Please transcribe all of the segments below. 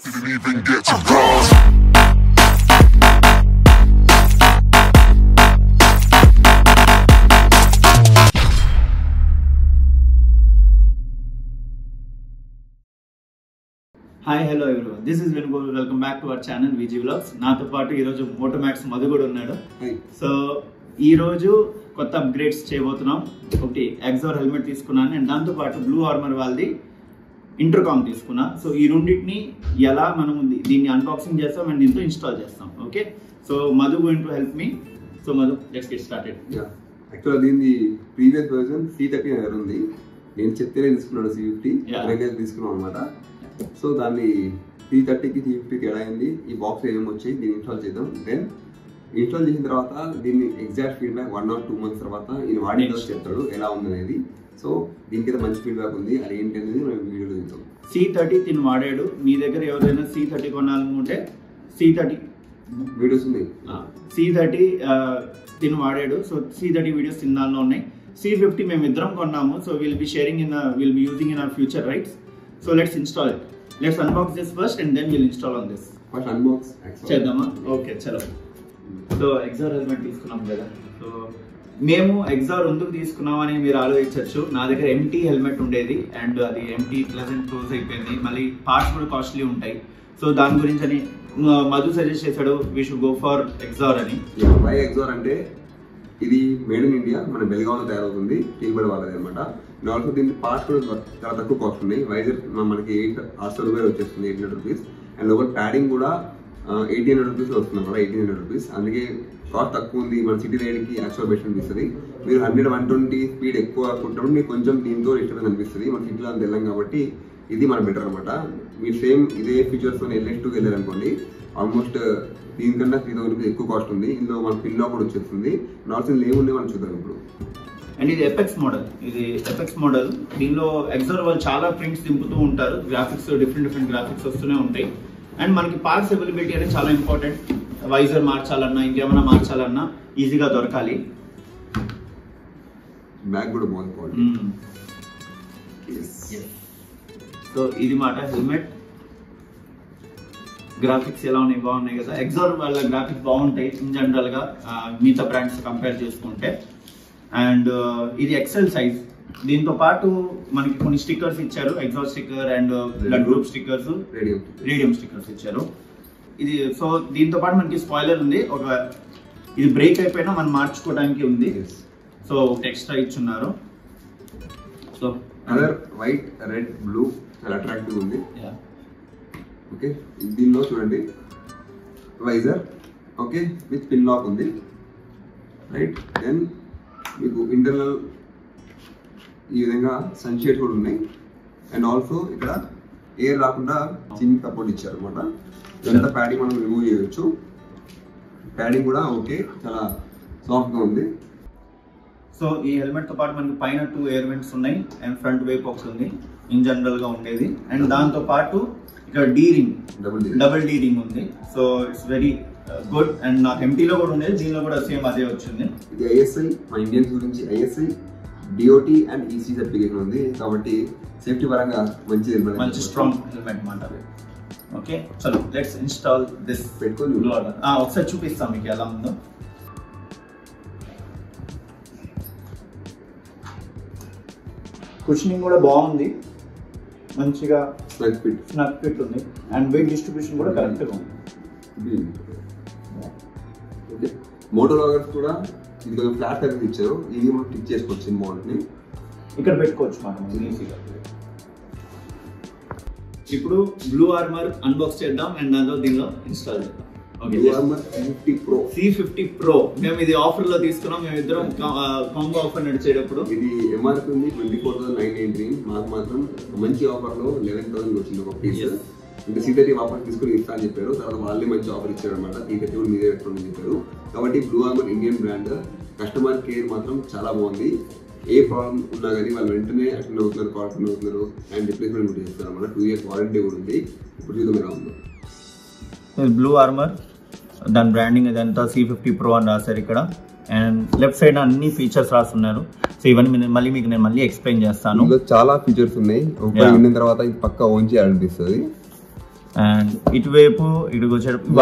Didn't even get to cross. Hi, hello everyone. This is Venugopal. Welcome back to our channel VG Vlogs. నాతో పాటు ఈరోజు మోటోమాక్స్ మధు కూడా ఉన్నాడు. So ఈరోజు కొత్త అప్గ్రేడ్స్ చేయబోతున్నాం. ఒకటి ఎగ్జార్ హెల్మెట్ తీసుకున్నాను అండ్ దాంతో పాటు బ్లూ ఆర్మర్ వాళ్ళది ఇంటర్కామ్ తీసుకున్నా. సో ఈ రెండింటిని ఎలా మనం దీన్ని అన్బాక్సింగ్ చేస్తాం అండ్ దీంతో ఇన్స్టాల్ చేస్తాం. Okay, so Madhu going to help me. So Madhu, let's get started. యాక్చువల్గా దీన్ని ప్రీవియస్ వర్జన్ C30 దగ్గర ఉంది. నేను చెప్తేనే తీసుకున్నాను C50 తీసుకున్నాం అనమాట. సో దాన్ని C30కి C50కి ఎలా అయింది, ఈ బాక్స్ ఏమేమి వచ్చాయి, దీన్ని ఇన్స్టాల్ చేద్దాం. దెన్ ఇన్స్టాల్ చేసిన తర్వాత దీన్ని ఎగ్జాక్ట్ ఫీడ్బ్యాక్ 1 or 2 months తర్వాత ఈయన వాడిన తర్వాత చెప్తాడు ఎలా ఉంది అనేది. సో దీనికైతే మంచి ఫీడ్బ్యాక్ ఉంది, అది ఏంటి అనేది మనం వీడియోలో చూద్దాం. C30 తిని వాడాడు. మీ దగ్గర ఎవరైనా C30 కొనాలనుకుంటే C30 వీడియోస్ ఉన్నాయి. C30 తిని వాడాడు. సో C30 వీడియోస్ తిన్నాల్లో ఉన్నాయి. C50 మేము ఇద్దరం కొన్నాము. So will be using in our future rights. So let's install it. Let's unbox this first and then we'll install on this. First unbox చేద్దామా? Okay, చలో. So XOR helmet తీసుకున్నాం కదా. So మేము XOR ఎందుకు తీసుకున్నామని మీరు ఆలోచించవచ్చు. నా దగ్గర ఎంటీ హెల్మెట్ ఉండేది అండ్ అది ఎంటీ ప్లెజెంట్ క్లోజ్ అయిపోయింది. మళ్ళీ పార్ట్స్ కూడా కాస్ట్లీ ఉంటాయి. సో దాని గురించి అని మధు సజెస్ట్ చేశాడు we should go for XOR అని. వై ఎగ్జార్ అంటే ఇది మేడ్ ఇన్ ఇండియా, మన బెల్గావ్లో తయారవుతుంది, టీబడి వాళ్ళది అనమాట. అండ్ ఆల్సో దీని పార్ట్స్ కూడా చాలా తక్కువ కాస్ట్ ఉన్నాయి. వైజర్ మనకి 800 రూపాయలు వచ్చేస్తుంది, 800 రూపీస్. అండ్ లోపల ప్యాడింగ్ కూడా 1800 రూపీస్ వస్తుంది అనమాట, 1800 రూపీస్. అందుకే కాస్ట్ తక్కువ ఉంది. మన సిటీ రైడ్కి యాక్చువల్ బెస్ట్ అనిపిస్తుంది. మీరు 100-120 స్పీడ్ ఎక్కువ కొట్టినప్పుడు మీకు కొంచెం దీంతో ఇష్టం అనిపిస్తుంది. మన సిటీలో అంత వెళ్ళాం కాబట్టి ఇది మన బెటర్ అనమాట. మీరు సేమ్ ఇదే ఫీచర్స్తో LS2కి వెళ్ళారనుకోండి, ఆల్మోస్ట్ దీనికన్నా 3000 రూపీస్ ఎక్కువ కాస్ట్ ఉంది. ఇందులో మన పిన్ లాక్ కూడా వచ్చేస్తుంది. నార్మల్ ఏమున్నాయి మనం చూద్దాం ఇప్పుడు. అండ్ ఇది ఎపెక్స్ మోడల్. దీనిలో ఎగ్జార్ వాళ్ళు చాలా ప్రింట్స్ దింపుతూ ఉంటారు. గ్రాఫిక్స్ డిఫరెంట్ గ్రాఫిక్స్ వస్తూనే ఉంటాయి. అండ్ మనకి పార్ట్స్ అవైలబిలిటీ అనేది చాలా ఇంపార్టెంట్. వైజర్ మార్చాలన్నా ఇంకేమైనా మార్చాలన్నా ఈజీగా దొరకాలి. బ్యాగ్ కూడా బాగుంది. సో ఇది మాట హెల్మెట్. గ్రాఫిక్స్ ఎలా ఉన్నాయి, బాగున్నాయి కదా. ఎగ్జార్ వాళ్ళ గ్రాఫిక్స్ బాగుంటాయి ఇన్ జనరల్ గా మిగతా బ్రాండ్స్ కంపేర్ చేసుకుంటే. అండ్ ఇది ఎక్సెల్ సైజ్. దీంతో పాటు మనకి కొన్ని స్టిక్కర్స్ ఇచ్చారు, exhaust sticker and blood group stickers, radium stickers ఇచ్చారు. ఇది సో దీంతో పాటు మనకి స్పాయిలర్ ఉంది. ఇది బ్రేక్ అయిపోయినా మనం మార్చుకోవడానికి ఉంది. సో ఒకటి ఎక్స్ట్రా ఇచ్చున్నారు. So colour white, red, blue చాలా అట్రాక్టివ్ ఉంది. ఓకే, దీనిలో చూడండి visor okay with pin lock ఉంది, రైట్. దెన్ మీకు ఇంటర్నల్ ఈ విధంగా సన్షేడ్ కూడా ఉన్నాయి. అండ్ ఆల్సో ఇక్కడ ఎయిర్ రాకుండా చిన్న సపోర్ట్ ఇచ్చారు అనమాట. ఇదంతా ప్యాడింగ్ మనం రిమూవ్ చేయవచ్చు. ప్యాడింగ్ కూడా ఓకే, చాలా సాఫ్ట్గా ఉంది. సో ఈ హెల్మెట్ తో పాటు మనకి పైన 2 ఎయిర్ వెంట్స్ ఉన్నాయి అండ్ ఫ్రంట్ వేప్ బాక్స్ ఉంది ఇన్ జనరల్ గా ఉండేది. అండ్ దాంతో పాటు ఇక్కడ డబుల్ డీ రింగ్ ఉంది. So it's very good. And నాకు ఎంటీలో కూడా ఉండేది, దీనిలో కూడా సేమ్ అదే వచ్చింది. ఇది ISI, మన ఇండియన్స్ గురించి ISI, DOT and EC certification ఉంది. కాబట్టి సేఫ్టీ పరంగా మంచి స్ట్రాంగ్ హెల్మెట్ మాట. ఓకే, చలో లెట్స్ ఇన్స్టాల్ దిస్. పెట్టుకొని ఒకసారి చూపిస్తాం మీకు ఎలా ఉందో. కుషనింగ్ కూడా బాగుంది, మంచిగా స్నగ్ ఫిట్ ఉంది. అండ్ వెయిట్ డిస్ట్రిబ్యూషన్ కూడా కరెక్ట్గా ఉంది. ఓకే, మోటో లాగర్స్ కూడా ఇది కొంచెం ఫ్లాట్ సర్వీస్ ఇచ్చారు. ఇది మనం క్లిక్ చేసుకోవచ్చు ఈ మోడల్ని, ఇక్కడ పెట్టుకోవచ్చు మనం ఈజీగా. ఇప్పుడు బ్లూ ఆర్మర్ అన్బాక్స్ చేద్దాం అండ్ దాంతో దీనిలో ఇన్స్టాల్ చేద్దాం. C50 Pro మేము ఇది ఆఫర్ లో తీసుకున్నాం. మేము ఇద్దరం కాంబో ఆఫర్ నడిచేటప్పుడు. ఇది MRP ఉంది 24,999. మాకు మాత్రం మంచి ఆఫర్ లో 11,000 వచ్చింది ఒక పీస్. ఇంకా C30 ఆఫర్ తీసుకుని ఇస్తా అని చెప్పారు. తర్వాత వాళ్ళే మంచి ఆఫర్ ఇచ్చారు అనమాట. C30 కూడా మీదే పెట్టుకోండి చెప్పారు. కాబట్టి Blue Armor Indian brand, customer care మాత్రం చాలా బాగుంది. ఏ ప్రాబ్లం ఉన్నా కానీ వాళ్ళు వెంటనే అటెండ్ అవుతున్నారు, కాల్ అవుతున్నారు అండ్ రిప్లేస్మెంట్ కూడా చేస్తారు అనమాట. 2 years వారంటీ కూడా ఉంది. ఇప్పుడు చూద్దాం ఎలా ఉందో. బ్లూ ఆర్మర్ దాని బ్రాండింగ్ ఇదంతా C50 Pro అని రాశారు ఇక్కడ. అండ్ లెఫ్ట్ సైడ్ అన్ని ఫీచర్స్ రాస్తున్నారు. సో ఇవన్నీ మళ్ళీ మీకు నేను ఎక్స్ప్లెయిన్ చేస్తాను. చాలా ఫీచర్స్ ఉన్నాయి. విన్న తర్వాత ఇది పక్కా ఓన్ చేయాలనిపిస్తుంది. అండ్ ఇటువైపు ఇటుకు వచ్చేటప్పుడు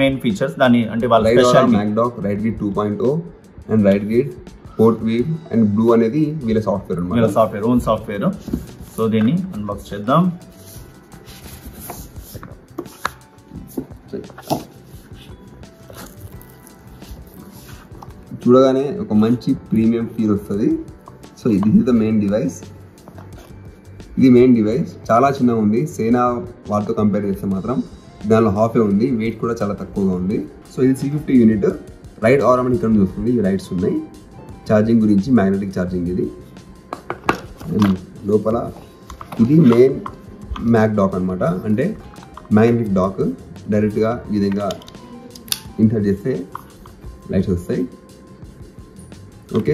మెయిన్ ఫీచర్స్ దాని అంటే వాళ్ళ speciality mac dock right gate 2.0 and right gate port wheel and blue అనేది వీళ్ళ సాఫ్ట్వేర్ అన్నమాట. వీళ్ళ సాఫ్ట్వేర్ ఓన్ సాఫ్ట్వేర్. సో దీన్ని అన్బాక్స్ చేద్దాం. చూడగానే ఒక మంచి ప్రీమియం ఫీల్ వస్తుంది. సో ఇది ద మెయిన్ డివైస్. ఇది మెయిన్ డివైస్ చాలా చిన్నగా ఉంది. సేనా వాటితో కంపేర్ చేస్తే మాత్రం దానిలో హాఫే ఉంది. వెయిట్ కూడా చాలా తక్కువగా ఉంది. సో ఇది 350 యూనిట్ రైట్ ఆర్ అని ఇక్కడ చూస్తుంది. ఈ రైట్స్ ఉన్నాయి. ఛార్జింగ్ గురించి మ్యాగ్నెటిక్ ఛార్జింగ్ ఇది. లోపల ఇది మెయిన్ మ్యాక్ డాక్ అనమాట. అంటే మ్యాగ్నెటిక్ డాక్ డైరెక్ట్గా ఈ విధంగా ఇన్సర్ట్ చేస్తే లైట్స్ వస్తాయి. ఓకే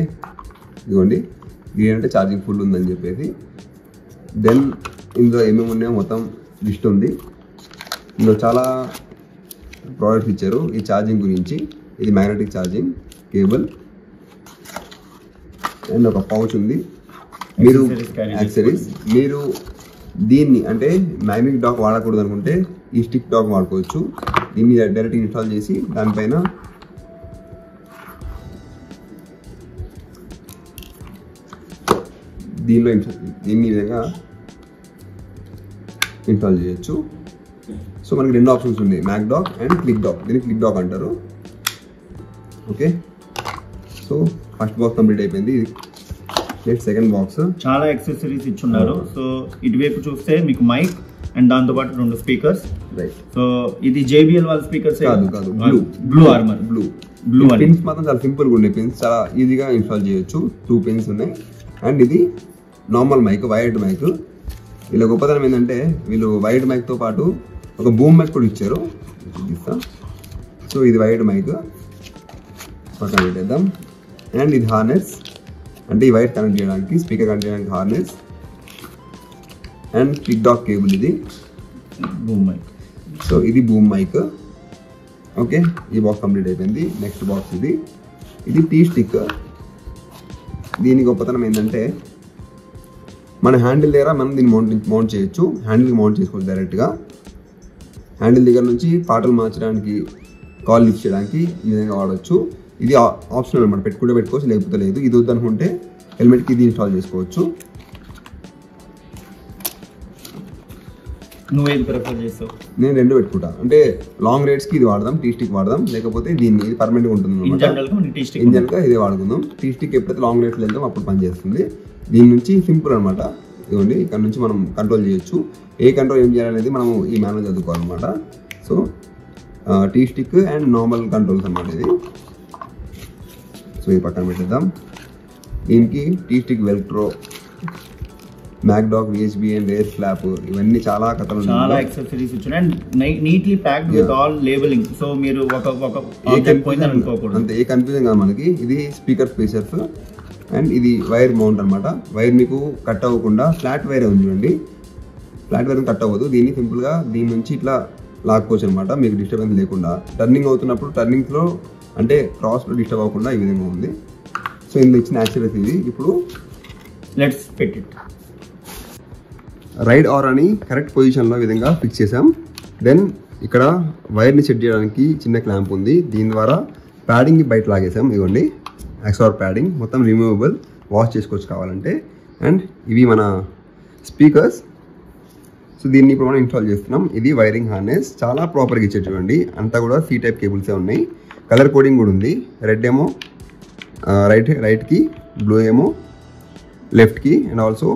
ఇదిగోండి గ్రీన్ అంటే ఛార్జింగ్ ఫుల్ ఉందని చెప్పేసి. దెన్ ఇందులో ఏమేమి ఉన్నాయో మొత్తం లిస్ట్ ఉంది. ఇందులో చాలా ప్రోడక్ట్స్ ఇచ్చారు ఈ ఛార్జింగ్ గురించి. ఇది మ్యాగ్నెటిక్ ఛార్జింగ్ కేబుల్ అండ్ ఒక పౌచ్ ఉంది. మీరు యాక్సెసరీస్ మీరు దీన్ని అంటే మ్యాగ్నెటిక్ డాక్ వాడకూడదు అనుకుంటే ఈ స్టిక్ డాక్ వాడుకోవచ్చు. దీన్ని డైరెక్ట్ ఇన్స్టాల్ చేసి దానిపైన దీన్ని విధంగా ఇన్స్టాల్ చేయొచ్చు. సో మనకి రెండు ఆప్షన్స్ ఉన్నాయి, mac dock and click dock. దీన్ని క్లిక్ డాక్ అంటారు. Okay so first box complete అయిపోయింది. నెక్స్ట్ సెకండ్ బాక్స్ చాలా యాక్సెసరీస్ ఇచ్చున్నారు. సో ఇటువైపు చూస్తే మీకు మైక్ అండ్ దాంతో పాటు 2 స్పీకర్స్. రైట్. సో ఇది JBL వాళ్ళ స్పీకర్స్ కాదు బ్లూ ఆర్మర్ బ్లూ పిన్స్ మాత్రం చాలా సింపుల్ గా ఉన్నాయి. పిన్స్ చాలా ఈజీగా ఇన్స్టాల్ చేయొచ్చు. 2 పిన్స్ ఉన్నాయి. అండ్ ఇది నార్మల్ మైక్, వైర్డ్ మైక్. వీళ్ళ గొప్పతనం ఏంటంటే వీళ్ళు వైర్డ్ మైక్తో పాటు ఒక బూమ్ మైక్ కూడా ఇచ్చారు. సో ఇది వైర్డ్ మైక్ పక్కన పెట్టేద్దాం. అండ్ ఇది హార్నెస్ అంటే ఈ వైర్ కనెక్ట్ చేయడానికి, స్పీకర్ కనెక్ట్ చేయడానికి harness. And click dock cable ఇది బూమ్ మైక్. సో ఇది బూమ్ మైక్. ఓకే ఈ బాక్స్ కంప్లీట్ అయిపోయింది. నెక్స్ట్ బాక్స్ ఇది టీ స్టిక్. దీని గొప్పతనం ఏంటంటే మన హ్యాండిల్ దగ్గర మనం దీన్ని మౌంట్ చేయొచ్చు. హ్యాండిల్కి మౌంట్ చేసుకోవచ్చు డైరెక్ట్గా. హ్యాండిల్ దగ్గర నుంచి పాటలు మార్చడానికి, కాల్ లిఫ్ట్ చేయడానికి ఈ విధంగా వాడవచ్చు. ఇది ఆప్షనల్ అనమాట, పెట్టుకుంటే పెట్టుకోవచ్చు లేకపోతే లేదు. ఇది వద్దనుకుంటే హెల్మెట్కి ఇది ఇన్స్టాల్ చేసుకోవచ్చు. నువ్వేది ప్రిఫర్ చేస్తావు? నేను రెండు పెట్టుకుంటా. అంటే లాంగ్ రైడ్స్కి ఇది వాడదాం, టీ స్టిక్ వాడదాం. లేకపోతే దీన్ని ఇది పర్మనెంట్గా ఉంటుంది అనమాట. ఇంజన్గా ఇదే వాడుకుందాం. టీ స్టిక్ ఎప్పుడైతే లాంగ్ రైడ్స్లో వెళ్తాం అప్పుడు పనిచేస్తుంది. దీని నుంచి సింపుల్ అనమాట. ఇదిగోండి ఇక్కడ నుంచి మనం కంట్రోల్ చేయొచ్చు. ఏ కంట్రోల్ ఏం చేయాలనేది మనం ఈ మాన్యువల్ చదువుకోవాలన్నమాట. So T stick and normal controls అన్నమాట ఇది. సో ఇది పక్కన పెట్టేద్దాం. దీనికి T stick velcro, mac dock VHB and air flap ఇవన్నీ చాలా కథలు, చాలా యాక్సెసరీస్ ఇచ్చారు. And neatly packed with all labelling. So మీరు అంతే ఏ కన్ఫ్యూజన్ కాదు మనకి. ఇది స్పీకర్ స్పేసర్స్ అండ్ ఇది వైర్ మౌంట్ అనమాట. వైర్ మీకు కట్ అవ్వకుండా ఫ్లాట్ వైర్ ఉంది చూడండి. ఫ్లాట్ వైర్ కట్ అవ్వదు. దీన్ని సింపుల్గా దీని నుంచి ఇట్లా లాక్కోవచ్చు అనమాట, మీకు డిస్టర్బెన్స్ లేకుండా. టర్నింగ్ అవుతున్నప్పుడు టర్నింగ్స్లో అంటే క్రాస్లో డిస్టర్బ్ అవ్వకుండా ఈ విధంగా ఉంది. సో ఇందులో ఇచ్చిన యాక్సెసరీస్ ఇది. ఇప్పుడు let's fit it. Ride R అని కరెక్ట్ పొజిషన్లో ఈ విధంగా ఫిక్స్ చేసాం. దెన్ ఇక్కడ వైర్ని సెట్ చేయడానికి చిన్న క్లాంప్ ఉంది. దీని ద్వారా ప్యాడింగ్కి బయట లాగేసాం. ఇవ్వండి ఎక్స్ఆర్ ప్యాడింగ్ మొత్తం రిమూవబుల్, వాష్ చేసుకోవచ్చు కావాలంటే. అండ్ ఇవి మన స్పీకర్స్. సో దీన్ని ఇప్పుడు మనం ఇన్స్టాల్ చేస్తున్నాం. ఇది వైరింగ్ హార్నెస్ చాలా ప్రాపర్గా ఇచ్చారు చూడండి. అంతా కూడా C టైప్ కేబుల్సే ఉన్నాయి. కలర్ కోడింగ్ కూడా ఉంది. రెడ్ ఏమో రైట్కి, బ్లూ ఏమో లెఫ్ట్కి, అండ్ ఆల్సో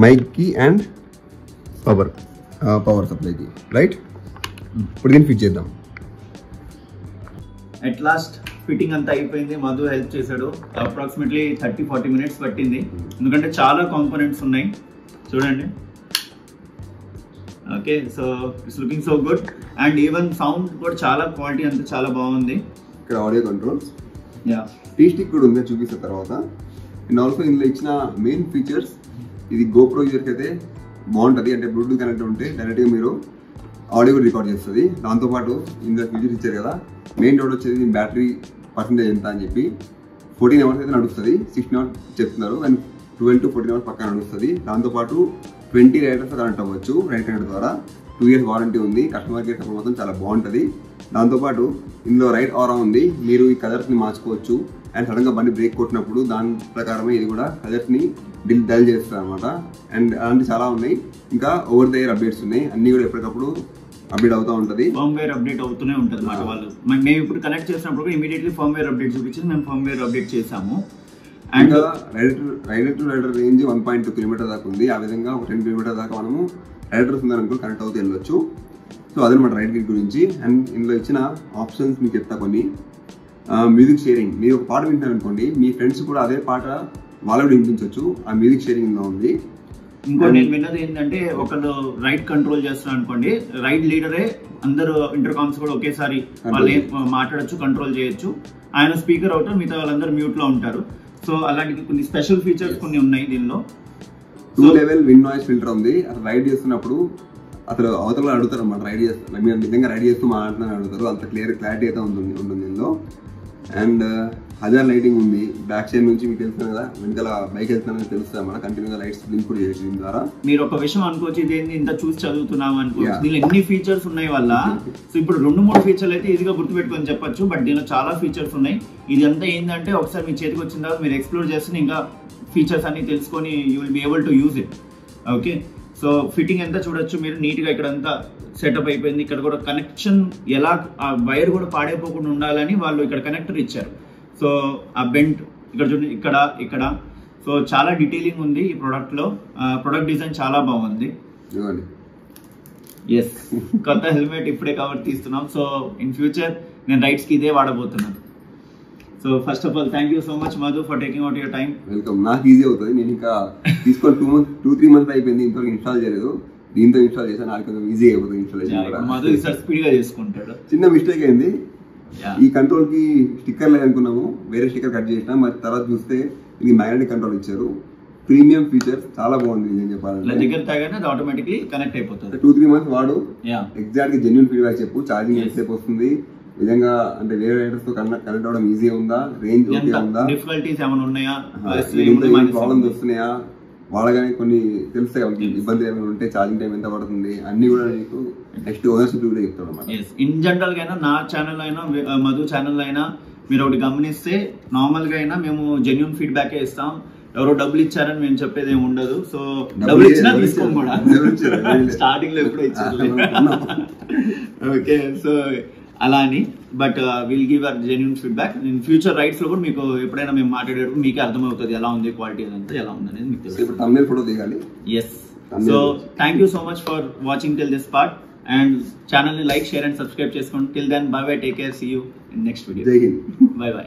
మైక్కి అండ్ పవర్ సప్లైకి. రైట్ ఇప్పుడు దీన్ని ఫిట్ చేద్దాం. అట్ లాస్ట్ ఫిట్టింగ్ అంతా అయిపోయింది. మధు హెల్ప్ చేశాడు. అప్రాక్సిమేట్లీ 30-40 మినిట్స్ పట్టింది. ఎందుకంటే చాలా కాంపోనెంట్స్ ఉన్నాయి చూడండి. Okay so it's looking so good. And even sound కూడా చాలా క్వాలిటీ అంతా చాలా బాగుంది. ఇక్కడ audio controls, yeah T stick కూడా ఉంది చూపిస్తున్న తర్వాత. అండ్ ఆల్సో ఇందులో ఇచ్చిన మెయిన్ ఫీచర్స్, ఇది GoPro యూజర్కి అయితే బాగుంటుంది. అంటే బ్లూటూత్ కనెక్ట్ ఉంటే డైరెక్ట్గా మీరు ఆడియో కూడా రికార్డ్ చేస్తుంది. దాంతోపాటు ఇందులో ఫీచర్స్ ఇచ్చారు కదా. మెయిన్ డౌట్ వచ్చేది బ్యాటరీ పర్సెంటేజ్ ఎంత అని చెప్పి. 14 అవర్స్ అయితే నడుస్తుంది. 16 అవర్స్ చెప్తున్నారు. అండ్ 12 to 14 అవర్స్ పక్కన నడుస్తుంది. దాంతోపాటు 20 రైడర్స్ కనెక్ట్ అవ్వచ్చు రైడ్ కనెక్ట్ ద్వారా. 2 years వారంటీ ఉంది. కస్టమర్ కేర్ సపోర్ట్ మొత్తం చాలా బాగుంటుంది. దాంతోపాటు ఇందులో రైట్ ఆరా ఉంది, మీరు ఈ కలర్స్ని మార్చుకోవచ్చు. అండ్ సడన్గా బండి బ్రేక్ కొట్టినప్పుడు దాని ప్రకారమే ఇది కూడా కలర్స్ని డల్ చేస్తుంది అనమాట. అండ్ అలాంటి చాలా ఉన్నాయి. ఇంకా ఓవర్ ద ఇయర్ అప్డేట్స్ ఉన్నాయి, అన్నీ కూడా ఎప్పటికప్పుడు అప్డేట్ అవుతూ ఉంటుంది. ఫర్మ్వేర్ అప్డేట్ అవుతూనే ఉంటుంది మాట వాళ్ళు. మేము ఇప్పుడు కనెక్ట్ చేసినప్పుడు ఇమీడియట్లీ ఫర్మ్వేర్ అప్డేట్ చూపించింది, మేము ఫర్మ్వేర్ అప్డేట్ చేసాము. And rider to rider range 1.2 kilometre దాకా ఉంది. ఆ విధంగా ఒక 10 కిలోమీటర్ దాకా మనము రైడర్స్ ఉందనుకో కనెక్ట్ అవుతూ వెళ్ళొచ్చు. సో అదనమాట రైడ్ కిట్ గురించి. అండ్ ఇందులో ఇచ్చిన ఆప్షన్స్ మీకు చెప్తా కొన్ని. మ్యూజిక్ షేరింగ్, మీరు ఒక పాట వింటారు అనుకోండి, మీ ఫ్రెండ్స్ కూడా అదే పాట వాళ్ళకి వినిపించవచ్చు. ఆ మ్యూజిక్ షేరింగ్ ఇందులో ఉంది. ఇంకో నేను విన్నది ఏంటంటే, ఒకళ్ళు రైడ్ కంట్రోల్ చేస్తున్నారు అనుకోండి, రైడ్ లీడరే అందరూ ఇంటర్కామ్స్ కూడా ఒకేసారి వాళ్ళు మాట్లాడచ్చు, కంట్రోల్ చేయొచ్చు. ఆయన స్పీకర్ అవుతారు, మిగతా వాళ్ళందరూ మ్యూట్ లో ఉంటారు. సో అలాంటి కొన్ని స్పెషల్ ఫీచర్స్ కొన్ని ఉన్నాయి దీనిలో. 2 లెవెల్ విన్ నాయిస్ ఫిల్టర్ ఉంది. అసలు రైడ్ చేస్తున్నప్పుడు అసలు అవతల అడుగుతారు అన్నమాట, రైడ్ చేస్తారు మీరు నిజంగా రైడ్ చేస్తూ మాట్లాడుతున్నారని అడుగుతారు. అంత క్లారిటీ అయితే ఉంటుంది దీనిలో. అండ్ హజార్ లైటింగ్ ఉంది. బ్యాక్ సైడ్ నుంచి మీకు తెలుస్తుంది కదా, వెనకాల బైక్ వెళ్తున్నారని తెలుస్తుంది అన్నమాట. కంటిన్యూగా లైట్స్ బ్లింక్ కూడా చేయొచ్చు దీని ద్వారా. మీరు ఒక విషయం అనుకోవచ్చు, ఇదేంటి ఇంత చూసి చదువుతున్నాం అనుకోవచ్చు. దీనిలో ఎన్ని ఫీచర్స్ ఉన్నాయి వల్ల. సో ఇప్పుడు 2-3 ఫీచర్లు అయితే ఈజీగా గుర్తుపెట్టుకొని చెప్పొచ్చు, బట్ దీనిలో చాలా ఫీచర్స్ ఉన్నాయి. ఇదంతా ఏంటంటే ఒకసారి మీ చేతికి వచ్చిన తర్వాత మీరు ఎక్స్ప్లోర్ చేస్తే ఇంకా ఫీచర్స్ అన్ని తెలుసుకొని you will be able to use it. Okay, so fitting ఎంత చూడొచ్చు మీరు, నీట్గా ఇక్కడ అంతా సెటప్ అయిపోయింది. ఇక్కడ కూడా కనెక్షన్ ఎలా, ఆ వైర్ కూడా పాడైపోకుండా ఉండాలని వాళ్ళు ఇక్కడ కనెక్టర్ ఇచ్చారు. సో ఆ బెంట్ ఇక్కడ చూడండి, ఇక్కడ సో చాలా డీటెయిలింగ్ ఉంది ఈ ప్రోడక్ట్ లో. ప్రొడక్ట్ డిజైన్ చాలా బాగుంది. ఎస్, కొత్త హెల్మెట్ ఇప్పుడే కవర్ తీస్తున్నాం. సో ఇన్ ఫ్యూచర్ నేను రైడ్స్ కి ఇదే వాడబోతున్నాను. So first of all thank you so much Madhu for taking out your time. Welcome. నాకు ఈజీ అవుతుంది, నేను ఇంకా తీసుకొని 2-3 మంత్స్ అయిపోయింది, ఇంతవరకు ఇన్స్టాల్ చేయలేదు. దీంతో ఇన్స్టాల్ చేశాను, నాకు కొంచెం ఈజీ అయిపోతుంది ఇన్స్టాలేషన్. మధు ఈసారి స్పీడ్ గా చేసుకుంటాడు. చిన్న మిస్టేక్ అయింది, ఈ కంట్రోల్ కి స్టిక్కర్ లేదనుకున్నాము, వేరే స్టిక్కర్ కట్ చేసినాం. మరి తర్వాత చూస్తే ఇది మ్యాగ్నెటిక్ కంట్రోల్ ఇచ్చారు. ప్రీమియం ఫీచర్స్ చాలా బాగుంది. నేను చెప్పాలంటే దగ్గర తాగానే అది ఆటోమేటిక్లీ కనెక్ట్ అయిపోతుంది. 2-3 మంత్స్ వాడు, ఎగ్జాక్ట్ గా జెన్యూన్ ఫీడ్బ్యాక్ చెప్పు. ఛార్జింగ్ ఎంతసేపు వస్తుంది, నిజంగా అంటే వేరే రైడర్స్ తో కనెక్ట్ అవడం ఈజీ ఉందా, రేంజ్ ఓకే ఉందా, డిఫికల్టీస్ ఏమైనా ఉన్నాయా, ప్రాబ్లమ్స్ వస్తున్నాయా, వాళ్ళగానే కొన్ని తెలుస్తాయి ఇబ్బందులు ఏమైనా ఉంటే, ఛార్జింగ్ టైం ఎంత పడుతుంది, అన్ని కూడా నీకు నెక్స్ట్ ఓనర్షిప్ కూడా చెప్తాడు అన్నమాట. ఇన్ జనరల్ గా అయినా, నా ఛానల్ అయినా, మధు ఛానల్ అయినా మీరు ఒకటి గమనిస్తే, నార్మల్ గా అయినా మేము జెన్యూన్ ఫీడ్బ్యాక్ ఇస్తాం. ఎవరో డబ్బులు ఇచ్చారని మేము చెప్పేది ఏమి ఉండదు. సో డబ్బులు ఇచ్చినా తీసుకోం కూడా, స్టార్టింగ్ లో ఎప్పుడో ఇచ్చారు. ఓకే, సో అలా అని, but will give our genuine feedback. In future rides లో కూడా మీకు ఎప్పుడైనా మేము మాట్లాడేటప్పుడు మీకే అర్థమవుతుంది ఎలా ఉంది క్వాలిటీ అదంతా ఎలా ఉంది అనేది మీకు తెలుసు. Yes, so thank you so much for watching till this part. And channel ని లైక్, షేర్ అండ్ సబ్స్క్రైబ్ చేసుకోండి. Till then bye bye, take care, see you in next video. Bye by.